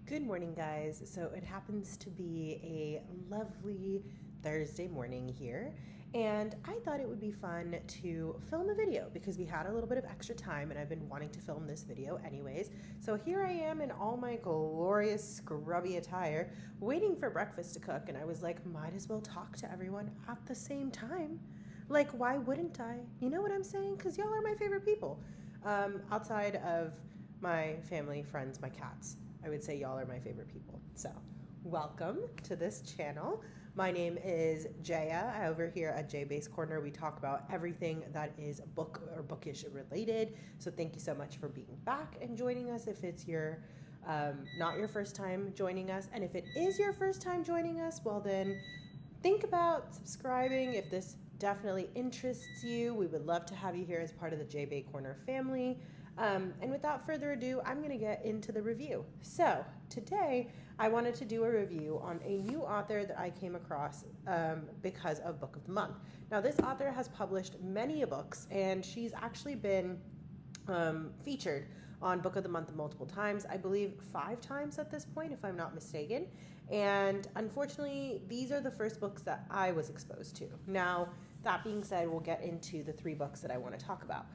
Good morning, guys. So it happens to be a lovely Thursday morning here, and I thought it would be fun to film a video because we had a little bit of extra time and I've been wanting to film this video anyways. So here I am in all my glorious scrubby attire waiting for breakfast to cook, and I was like, might as well talk to everyone at the same time. Like, why wouldn't I? You know what I'm saying? Because y'all are my favorite people. Outside of my family, friends, my cats. I would say y'all are my favorite people. So, welcome to this channel. My name is Jaya. Over here at J Base Corner, we talk about everything that is book or bookish related. So, thank you so much for being back and joining us. If it's your not your first time joining us, and if it is your first time joining us, well then think about subscribing if this definitely interests you. We would love to have you here as part of the J Bay Corner family. And without further ado, I'm going to get into the review. So today I wanted to do a review on a new author that I came across because of Book of the Month. Now, this author has published many books, and she's actually been featured on Book of the Month multiple times. I believe 5 times at this point, if I'm not mistaken. And unfortunately, these are the first books that I was exposed to. Now, that being said, we'll get into the 3 books that I want to talk about.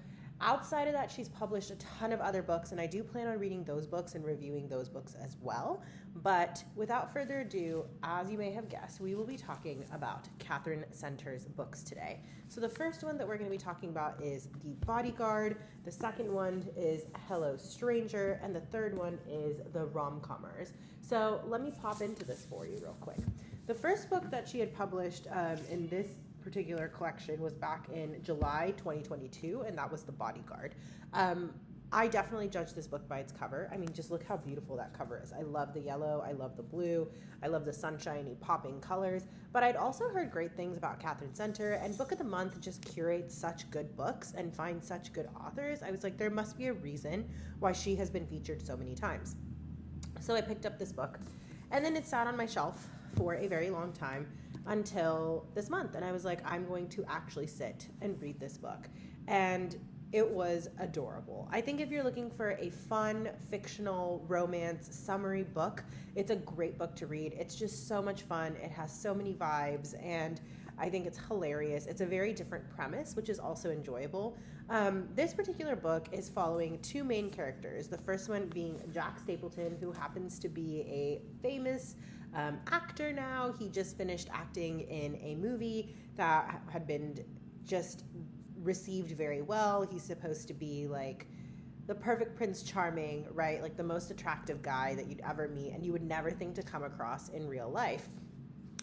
Outside of that, she's published a ton of other books, and I do plan on reading those books and reviewing those books as well. But without further ado, as you may have guessed, we will be talking about Katherine Center's books today. So the first one that we're going to be talking about is The Bodyguard, the second one is Hello Stranger, and the third one is The Rom-Commers. So let me pop into this for you real quick. The first book that she had published in this particular collection was back in July 2022, and that was The Bodyguard. I definitely judge this book by its cover. I mean, just look how beautiful that cover is. I love the yellow, I love the blue, I love the sunshiny popping colors, but I'd also heard great things about Katherine Center, and Book of the Month just curates such good books and finds such good authors. I was like, there must be a reason why she has been featured so many times. So I picked up this book, and then it sat on my shelf for a very long time until this month, and I was like, I'm going to actually sit and read this book, and it was adorable. I think if you're looking for a fun fictional romance summary book, it's a great book to read. It's just so much fun. It has so many vibes, and I think it's hilarious. It's a very different premise, which is also enjoyable. This particular book is following 2 main characters. The first one being Jack Stapleton, who happens to be a famous actor now. He just finished acting in a movie that had been just received very well. He's supposed to be like the perfect Prince Charming, right? Like the most attractive guy that you'd ever meet, and you would never think to come across in real life.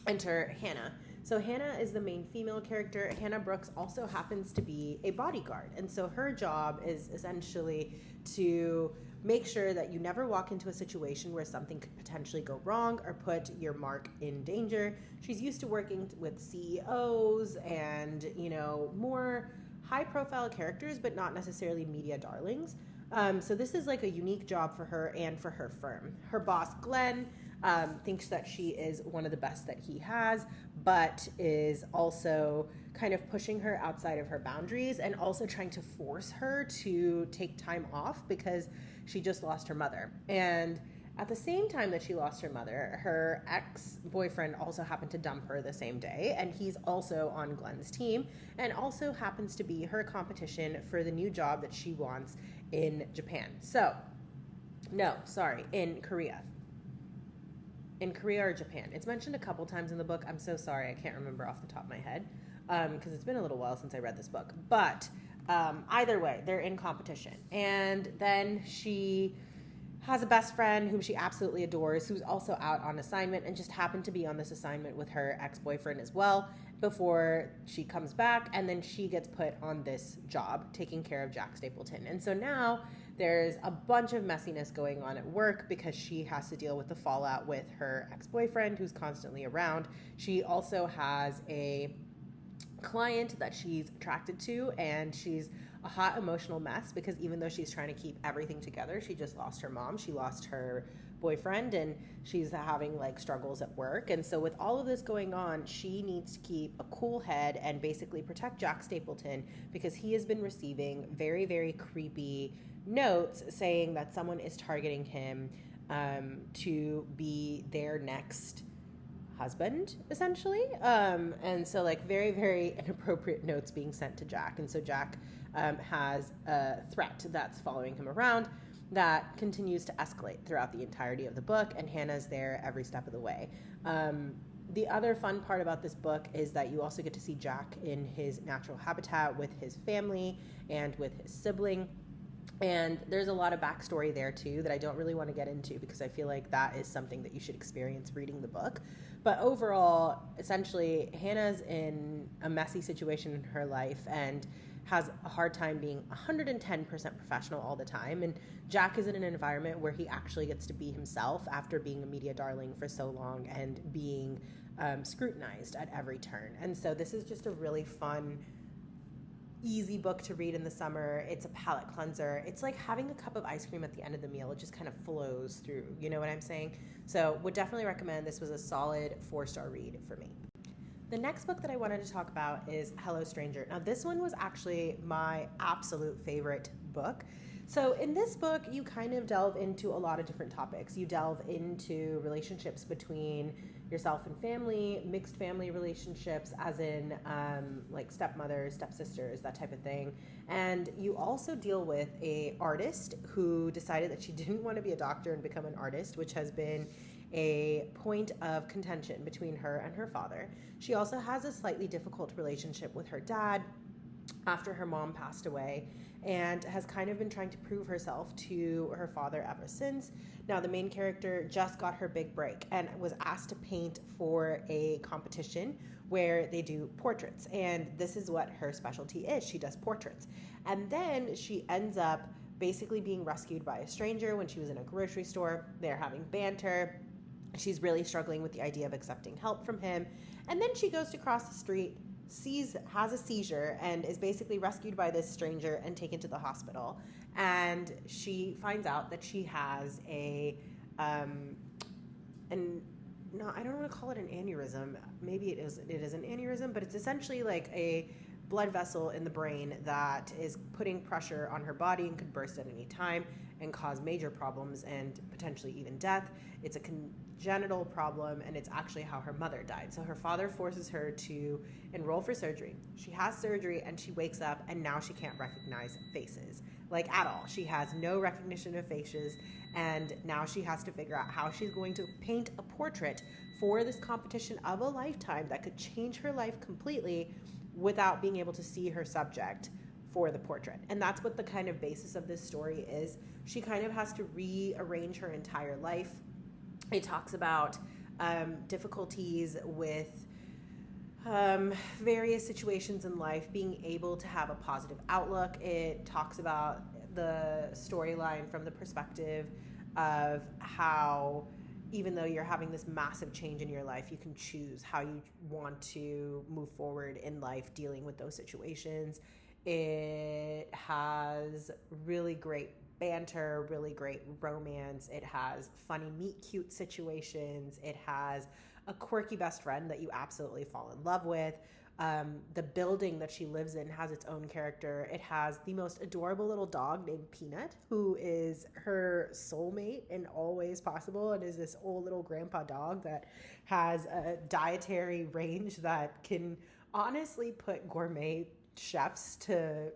Enter Hannah. So Hannah is the main female character. Hannah Brooks also happens to be a bodyguard. And so her job is essentially to make sure that you never walk into a situation where something could potentially go wrong or put your mark in danger. She's used to working with CEOs and, more high-profile characters, but not necessarily media darlings. So this is like a unique job for her and for her firm. Her boss, Glenn, thinks that she is one of the best that he has, but is also kind of pushing her outside of her boundaries and also trying to force her to take time off because she just lost her mother. And at the same time that she lost her mother, her ex-boyfriend also happened to dump her the same day, and he's also on Glenn's team and also happens to be her competition for the new job that she wants in Japan. In Korea. In Korea or Japan. It's mentioned a couple times in the book. I'm so sorry, I can't remember off the top of my head because it's been a little while since I read this book. But either way, they're in competition. And then she has a best friend whom she absolutely adores, who's also out on assignment and just happened to be on this assignment with her ex-boyfriend as well before she comes back, and then she gets put on this job taking care of Jack Stapleton. And so now there's a bunch of messiness going on at work because she has to deal with the fallout with her ex-boyfriend who's constantly around. She also has a client that she's attracted to, and she's a hot emotional mess because even though she's trying to keep everything together, she just lost her mom, she lost her boyfriend, and she's having like struggles at work. And so with all of this going on, she needs to keep a cool head and basically protect Jack Stapleton because he has been receiving very, very creepy notes saying that someone is targeting him to be their next husband, essentially. And so, like, very, very inappropriate notes being sent to Jack. And so Jack has a threat that's following him around that continues to escalate throughout the entirety of the book, and Hannah's there every step of the way. The other fun part about this book is that you also get to see Jack in his natural habitat with his family and with his sibling. And there's a lot of backstory there too that I don't really want to get into because I feel like that is something that you should experience reading the book. But overall, essentially, Hannah's in a messy situation in her life and has a hard time being 110% professional all the time. And Jack is in an environment where he actually gets to be himself after being a media darling for so long and being scrutinized at every turn. And so this is just a really fun, easy book to read in the summer. It's a palate cleanser. It's like having a cup of ice cream at the end of the meal. It just kind of flows through. You know what I'm saying? So would definitely recommend. This was a solid 4-star read for me. The next book that I wanted to talk about is Hello Stranger. Now, this one was actually my absolute favorite book. So in this book, you kind of delve into a lot of different topics. You delve into relationships between yourself and family, mixed family relationships, as in like stepmothers, stepsisters, that type of thing. And you also deal with a artist who decided that she didn't want to be a doctor and become an artist, which has been a point of contention between her and her father. She also has a slightly difficult relationship with her dad after her mom passed away, and has kind of been trying to prove herself to her father ever since. Now, the main character just got her big break and was asked to paint for a competition where they do portraits, and this is what her specialty is. She does portraits. And then she ends up basically being rescued by a stranger when she was in a grocery store. They're having banter. She's really struggling with the idea of accepting help from him. And then she goes to cross the street, has a seizure, and is basically rescued by this stranger and taken to the hospital. And she finds out that she has I don't want to call it an aneurysm. Maybe it is an aneurysm, but it's essentially like a blood vessel in the brain that is putting pressure on her body and could burst at any time and cause major problems and potentially even death. It's a congenital problem, and it's actually how her mother died. So her father forces her to enroll for surgery. She has surgery, and she wakes up, and now she can't recognize faces, like at all. She has no recognition of faces, and now she has to figure out how she's going to paint a portrait for this competition of a lifetime that could change her life completely without being able to see her subject for the portrait. And that's what the kind of basis of this story is. She kind of has to rearrange her entire life. It talks about difficulties with various situations in life, being able to have a positive outlook. It talks about the storyline from the perspective of how, even though you're having this massive change in your life, you can choose how you want to move forward in life dealing with those situations. It has really great banter, really great romance. It has funny meet cute situations. It has a quirky best friend that you absolutely fall in love with. The building that she lives in has its own character. It has the most adorable little dog named Peanut, who is her soulmate in all ways possible, and is this old little grandpa dog that has a dietary range that can honestly put gourmet chefs to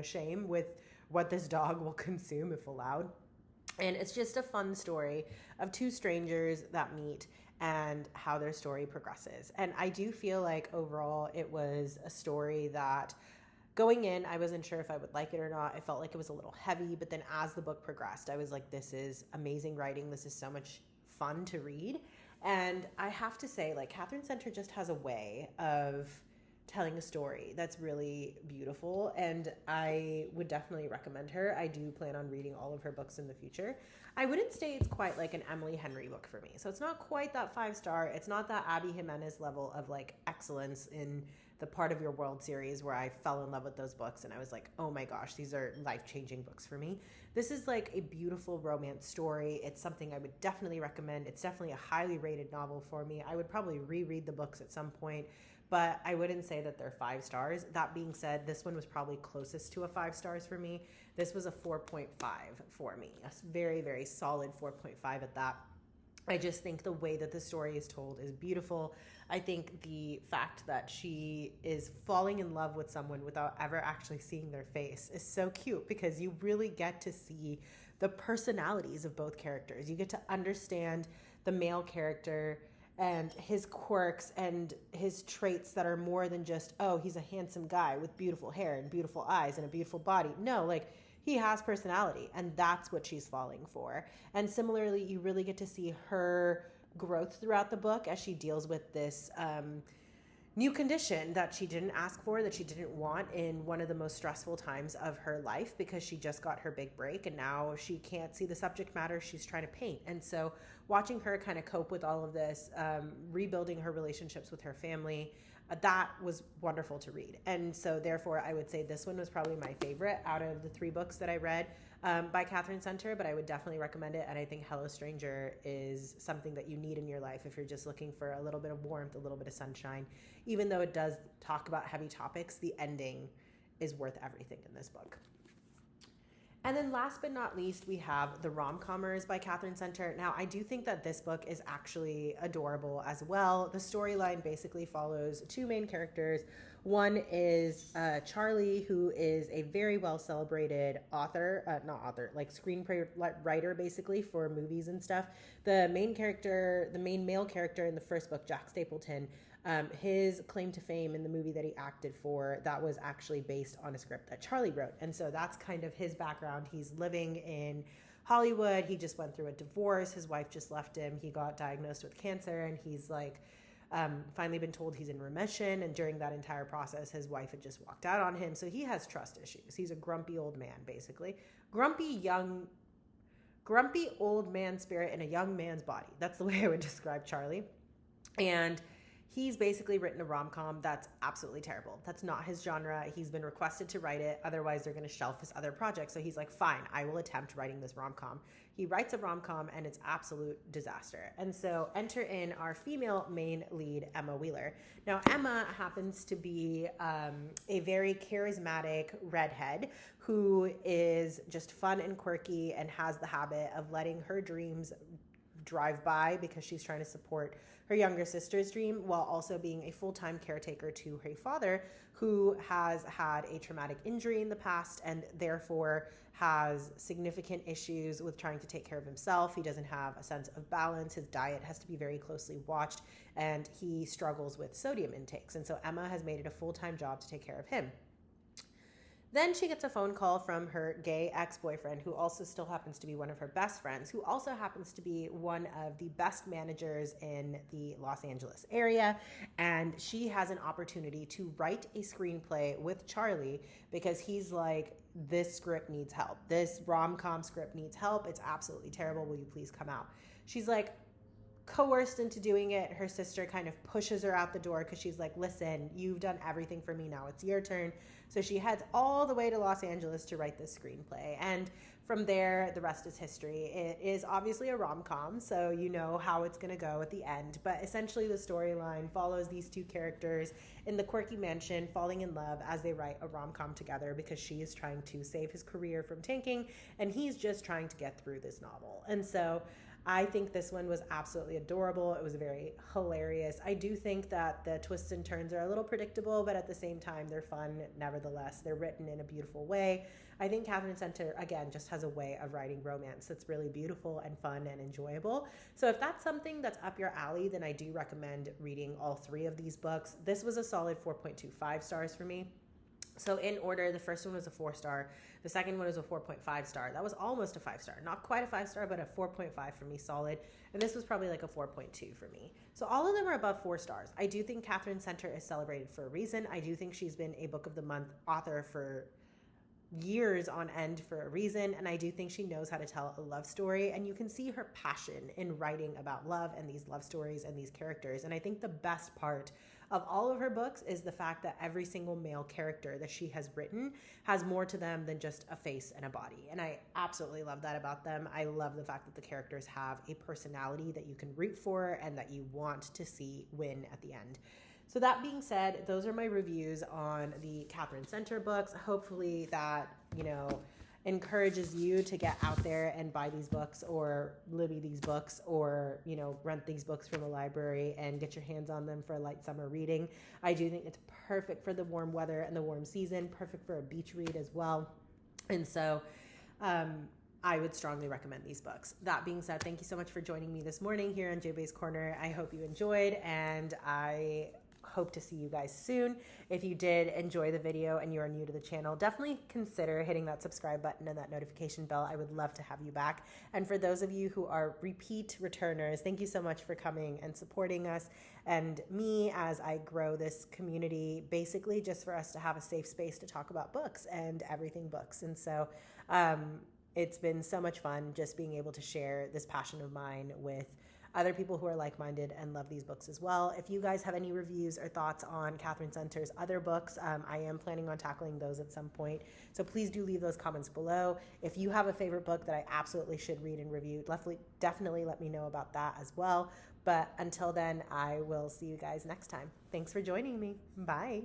shame with what this dog will consume if allowed. And it's just a fun story of two strangers that meet and how their story progresses. And I do feel like overall it was a story that, going in, I wasn't sure if I would like it or not. I felt like it was a little heavy, but then as the book progressed, I was like, this is amazing writing. This is so much fun to read. And I have to say, like, Katherine Center just has a way of telling a story that's really beautiful, and I would definitely recommend her. I do plan on reading all of her books in the future. I wouldn't say it's quite like an Emily Henry book for me. So it's not quite that 5-star. It's not that Abby Jimenez level of like excellence in the Part of Your World series where I fell in love with those books and I was like, oh my gosh, these are life-changing books for me. This is like a beautiful romance story. It's something I would definitely recommend. It's definitely a highly rated novel for me. I would probably reread the books at some point. but I wouldn't say that they're 5 stars. That being said, this one was probably closest to a 5 stars for me. This was a 4.5 for me, a very, very solid 4.5 at that. I just think the way that the story is told is beautiful. I think the fact that she is falling in love with someone without ever actually seeing their face is so cute, because you really get to see the personalities of both characters. You get to understand the male character and his quirks and his traits that are more than just, oh, he's a handsome guy with beautiful hair and beautiful eyes and a beautiful body. No, like, he has personality, and that's what she's falling for. And similarly, you really get to see her growth throughout the book as she deals with this new condition that she didn't ask for, that she didn't want in one of the most stressful times of her life, because she just got her big break and now she can't see the subject matter she's trying to paint. And so watching her kind of cope with all of this, rebuilding her relationships with her family, that was wonderful to read. And so therefore I would say this one was probably my favorite out of the 3 books that I read by Katherine Center, but I would definitely recommend it. And I think Hello Stranger is something that you need in your life if you're just looking for a little bit of warmth, a little bit of sunshine. Even though it does talk about heavy topics, the ending is worth everything in this book. And then last but not least, we have The Rom-Commers by Katherine Center. Now, I do think that this book is actually adorable as well. The storyline basically follows 2 main characters. One is Charlie, who is a very well-celebrated screenplay writer, basically, for movies and stuff. The main male character in the first book, Jack Stapleton, his claim to fame in the movie that he acted for, that was actually based on a script that Charlie wrote. And so that's kind of his background. He's living in Hollywood. He just went through a divorce. His wife just left him. He got diagnosed with cancer, and he's finally been told he's in remission. And during that entire process, his wife had just walked out on him. So he has trust issues. He's a grumpy old man, basically. Grumpy old man spirit in a young man's body. That's the way I would describe Charlie. And he's basically written a rom-com that's absolutely terrible. That's not his genre. He's been requested to write it. Otherwise, they're going to shelf his other projects. So he's like, fine, I will attempt writing this rom-com. He writes a rom-com, and it's absolute disaster. And so enter in our female main lead, Emma Wheeler. Now, Emma happens to be a very charismatic redhead who is just fun and quirky and has the habit of letting her dreams drive by because she's trying to support her younger sister's dream, while also being a full-time caretaker to her father, who has had a traumatic injury in the past and therefore has significant issues with trying to take care of himself. He doesn't have a sense of balance. His diet has to be very closely watched, and he struggles with sodium intakes. And so Emma has made it a full-time job to take care of him. Then she gets a phone call from her gay ex-boyfriend, who also still happens to be one of her best friends, who also happens to be one of the best managers in the Los Angeles area. And she has an opportunity to write a screenplay with Charlie because he's like, this script needs help. This rom-com script needs help. It's absolutely terrible. Will you please come out? She's like, coerced into doing it. Her sister kind of pushes her out the door because she's like, listen, you've done everything for me. Now it's your turn. So she heads all the way to Los Angeles to write this screenplay. And from there, the rest is history. It is obviously a rom-com, so you know how it's going to go at the end. But essentially the storyline follows these 2 characters in the quirky mansion falling in love as they write a rom-com together, because she is trying to save his career from tanking and he's just trying to get through this novel. And so I think this one was absolutely adorable. It was very hilarious. I do think that the twists and turns are a little predictable, but at the same time, they're fun nevertheless. They're written in a beautiful way. I think Katherine Center, again, just has a way of writing romance that's really beautiful and fun and enjoyable. So if that's something that's up your alley, then I do recommend reading all 3 of these books. This was a solid 4.25 stars for me. So in order, the first one was a 4-star. The second one was a 4.5 star. That was almost a 5-star. Not quite a 5-star, but a 4.5 for me, solid. And this was probably like a 4.2 for me. So all of them are above 4 stars. I do think Katherine Center is celebrated for a reason. I do think she's been a Book of the Month author for years on end for a reason, and I do think she knows how to tell a love story, and you can see her passion in writing about love and these love stories and these characters. And I think the best part of all of her books is the fact that every single male character that she has written has more to them than just a face and a body, and I absolutely love that about them. I love the fact that the characters have a personality that you can root for and that you want to see win at the end. So that being said, those are my reviews on the Katherine Center books. Hopefully that, encourages you to get out there and buy these books or Libby these books or, rent these books from a library and get your hands on them for a light summer reading. I do think it's perfect for the warm weather and the warm season, perfect for a beach read as well. And so, I would strongly recommend these books. That being said, thank you so much for joining me this morning here on JB's Corner. I hope you enjoyed, and I hope to see you guys soon. If you did enjoy the video and you are new to the channel, definitely consider hitting that subscribe button and that notification bell. I would love to have you back. And for those of you who are repeat returners, thank you so much for coming and supporting us and me as I grow this community, basically just for us to have a safe space to talk about books and everything books. And so, it's been so much fun just being able to share this passion of mine with other people who are like-minded and love these books as well. If you guys have any reviews or thoughts on Katherine Center's other books, I am planning on tackling those at some point. So please do leave those comments below. If you have a favorite book that I absolutely should read and review, definitely let me know about that as well. But until then, I will see you guys next time. Thanks for joining me. Bye.